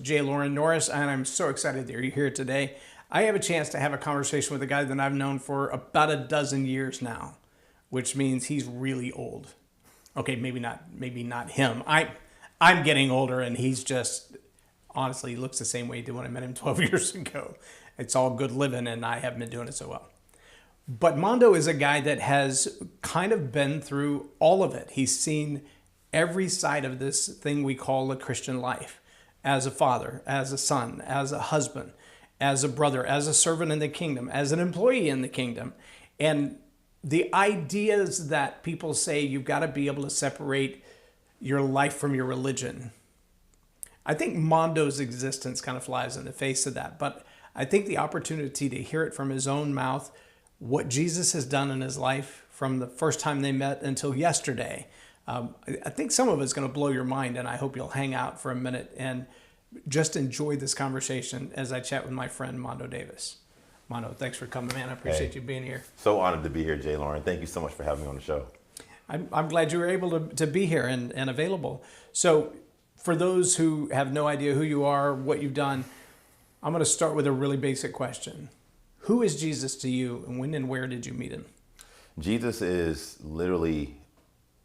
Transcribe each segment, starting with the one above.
J Loren Norris, and I'm so excited that you're here today. I have a chance to have a conversation with a guy that I've known for about a dozen years now, which means he's really old. Okay, maybe not him. I'm getting older, and he's just, honestly, he looks the same way he did when I met him 12 years ago. It's all good living, and I haven't been doing it so well. But Mondo is a guy that has kind of been through all of it. He's seen every side of this thing we call a Christian life, as a father, as a son, as a husband, as a brother, as a servant in the kingdom, as an employee in the kingdom. And the ideas that people say you've got to be able to separate your life from your religion. I think Mondo's existence kind of flies in the face of that. But I think the opportunity to hear it from his own mouth, what Jesus has done in his life from the first time they met until yesterday, I think some of it's going to blow your mind, and I hope you'll hang out for a minute and just enjoy this conversation as I chat with my friend Mondo Davis. Mondo, thanks for coming, man. I appreciate you being here. So honored to be here, J Loren. Thank you so much for having me on the show. I'm glad you were able to be here and available. So for those who have no idea who you are, what you've done, I'm going to start with a really basic question. Who is Jesus to you, and when and where did you meet him? Jesus is literally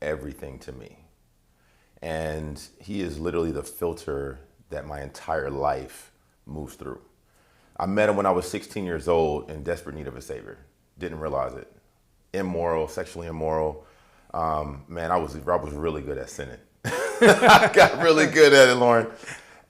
everything to me. And he is literally the filter that my entire life moves through. I met him when I was 16 years old in desperate need of a savior. Didn't realize it. Immoral, sexually immoral. Man, I was really good at sinning. I got really good at it, Lauren.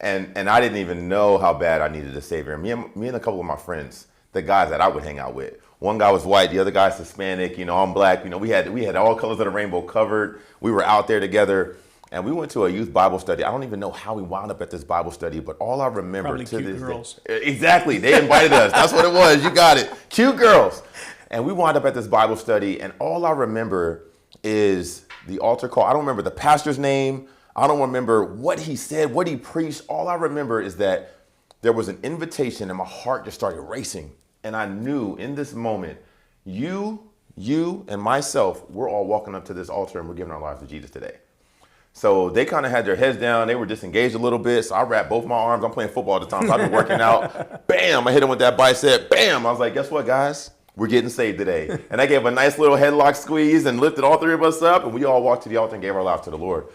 And I didn't even know how bad I needed a savior. Me and a couple of my friends, the guys that I would hang out with. One guy was white, the other guy's Hispanic, I'm black. We had all colors of the rainbow covered. We were out there together, and we went to a youth Bible study. I don't even know how we wound up at this Bible study, but all I remember Probably to cute this girls. day. Exactly, they invited us. That's what it was. You got it. Cute girls. And we wound up at this Bible study, and all I remember is the altar call. I don't remember the pastor's name. I don't remember what he said, what he preached. All I remember is that there was an invitation, and my heart just started racing. And I knew in this moment, you and myself, we're all walking up to this altar and we're giving our lives to Jesus today. So they kind of had their heads down. They were disengaged a little bit. So I wrapped both my arms. I'm playing football at the time, so I've been working out. Bam, I hit him with that bicep. Bam, I was like, guess what, guys? We're getting saved today. And I gave a nice little headlock squeeze and lifted all three of us up. And we all walked to the altar and gave our lives to the Lord.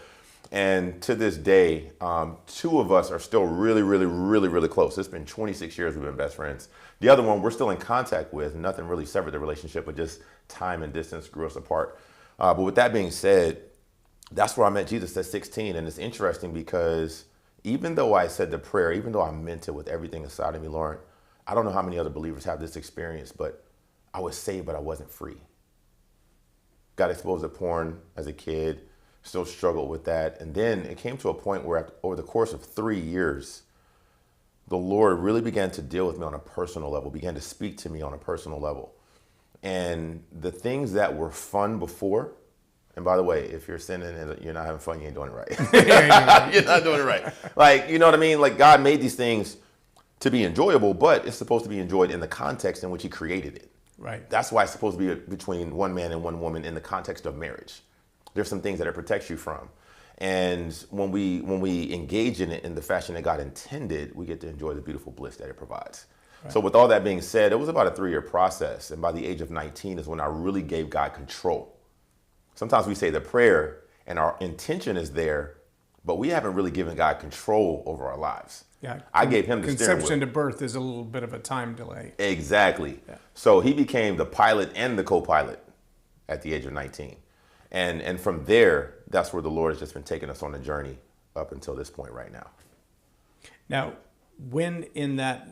And to this day, two of us are still really, really, really, really close. It's been 26 years we've been best friends. The other one we're still in contact with. Nothing really severed the relationship, but just time and distance grew us apart. But with that being said, that's where I met Jesus at 16. And it's interesting because even though I said the prayer, even though I meant it with everything inside of me, Lauren, I don't know how many other believers have this experience, but I was saved, but I wasn't free. Got exposed to porn as a kid. Still struggled with that. And then it came to a point where over the course of 3 years, the Lord really began to deal with me on a personal level, began to speak to me on a personal level. And the things that were fun before, and by the way, if you're sinning and you're not having fun, you ain't doing it right. You're not doing it right. Like, you know what I mean? Like, God made these things to be enjoyable, but it's supposed to be enjoyed in the context in which he created it. Right. That's why it's supposed to be between one man and one woman in the context of marriage. There's some things that it protects you from. And when we engage in it in the fashion that God intended, we get to enjoy the beautiful bliss that it provides. Right. So with all that being said, it was about a 3-year process. And by the age of 19 is when I really gave God control. Sometimes we say the prayer and our intention is there, but we haven't really given God control over our lives. Yeah, I gave him the steering wheel. Conception to birth is a little bit of a time delay. Exactly. Yeah. So he became the pilot and the co-pilot at the age of 19. And from there, that's where the Lord has just been taking us on a journey up until this point right now. Now, when in that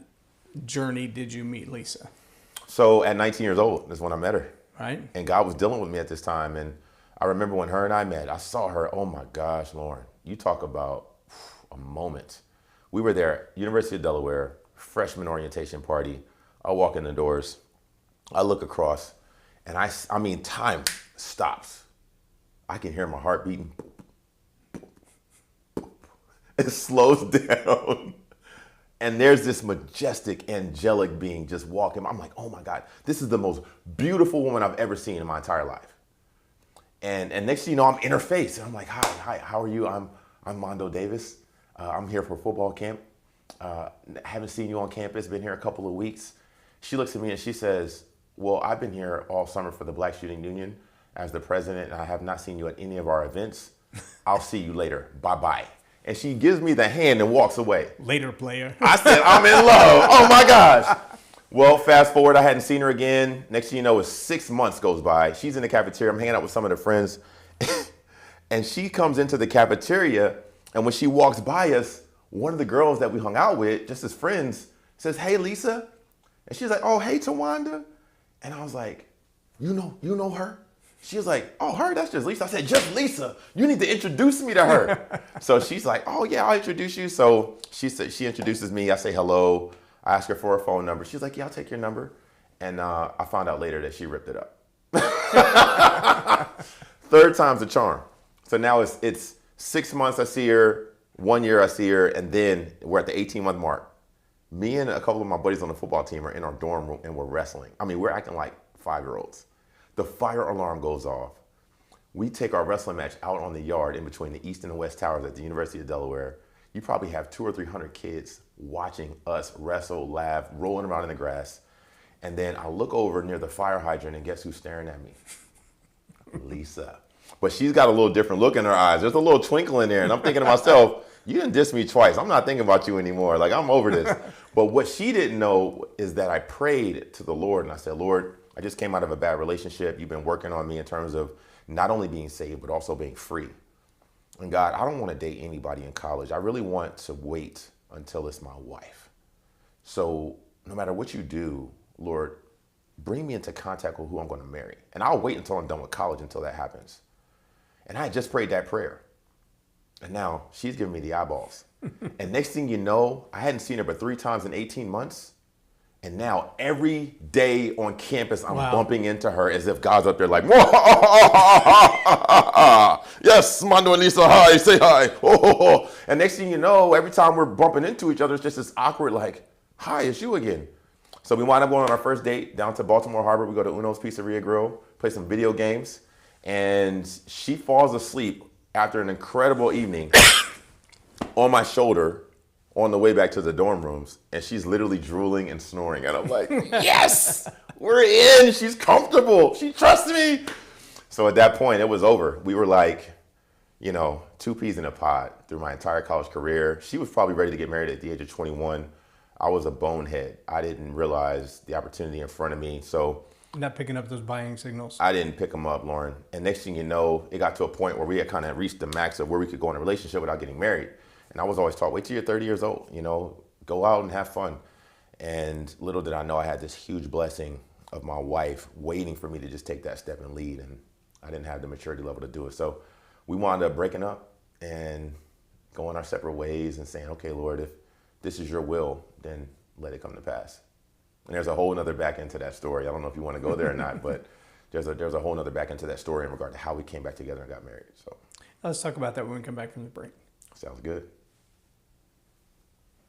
journey did you meet Lisa? So at 19 years old is when I met her. Right. And God was dealing with me at this time. And I remember when her and I met, I saw her. Oh my gosh, Lauren, you talk about a moment. We were there, University of Delaware, freshman orientation party. I walk in the doors. I look across and I mean, time stops. I can hear my heart beating. It slows down. And there's this majestic, angelic being just walking. I'm like, oh my God, this is the most beautiful woman I've ever seen in my entire life. And next thing you know, I'm in her face. And I'm like, hi, how are you? I'm Mondo Davis. I'm here for football camp. haven't seen you on campus, been here a couple of weeks. She looks at me and she says, well, I've been here all summer for the Black Student Union as the president, and I have not seen you at any of our events. I'll see you later. Bye-bye. And she gives me the hand and walks away. Later, player. I said, I'm in love. Oh my gosh. Well, fast forward, I hadn't seen her again. Next thing you know, 6 months goes by. She's in the cafeteria. I'm hanging out with some of her friends. And she comes into the cafeteria, and when she walks by us, one of the girls that we hung out with, just as friends, says, hey, Lisa. And she's like, oh, hey, Tawanda. And I was like, you know her? She was like, oh, her? That's just Lisa. I said, just Lisa. You need to introduce me to her. So she's like, oh, yeah, I'll introduce you. So she introduces me. I say hello. I ask her for her phone number. She's like, yeah, I'll take your number. And I found out later that she ripped it up. Third time's a charm. So now it's 6 months I see her, 1 year I see her, and then we're at the 18-month mark. Me and a couple of my buddies on the football team are in our dorm room and we're wrestling. I mean, we're acting like 5-year-olds. The fire alarm goes off. We take our wrestling match out on the yard in between the East and the West Towers at the University of Delaware. You probably have 200 or 300 kids watching us wrestle, laugh, rolling around in the grass. And then I look over near the fire hydrant and guess who's staring at me? Lisa. But she's got a little different look in her eyes. There's a little twinkle in there. And I'm thinking to myself, you didn't diss me twice. I'm not thinking about you anymore. Like, I'm over this. But what she didn't know is that I prayed to the Lord and I said, Lord, I just came out of a bad relationship. You've been working on me in terms of not only being saved, but also being free. And God, I don't want to date anybody in college. I really want to wait until it's my wife. So no matter what you do, Lord, bring me into contact with who I'm going to marry. And I'll wait until I'm done with college until that happens. And I had just prayed that prayer. And now she's giving me the eyeballs. And next thing you know, I hadn't seen her but 3 times in 18 months. And now every day on campus, I'm bumping into her as if God's up there like, yes, Mando and Lisa, hi, say hi. And next thing you know, every time we're bumping into each other, it's just this awkward like, hi, it's you again. So we wind up going on our first date down to Baltimore Harbor. We go to Uno's Pizzeria Grill, play some video games. And she falls asleep after an incredible evening on my shoulder on the way back to the dorm rooms. And she's literally drooling and snoring. And I'm like, yes, we're in. She's comfortable. She trusts me. So at that point, it was over. We were like, 2 peas in a pod through my entire college career. She was probably ready to get married at the age of 21. I was a bonehead. I didn't realize the opportunity in front of me. So not picking up those buying signals. I didn't pick them up, Loren. And next thing you know, it got to a point where we had kind of reached the max of where we could go in a relationship without getting married. And I was always taught, wait till you're 30 years old, go out and have fun. And little did I know I had this huge blessing of my wife waiting for me to just take that step and lead. And I didn't have the maturity level to do it. So we wound up breaking up and going our separate ways and saying, okay, Lord, if this is your will, then let it come to pass. And there's a whole nother back into that story. I don't know if you want to go there or not, but there's a whole nother back into that story in regard to how we came back together and got married. So let's talk about that when we come back from the break. Sounds good.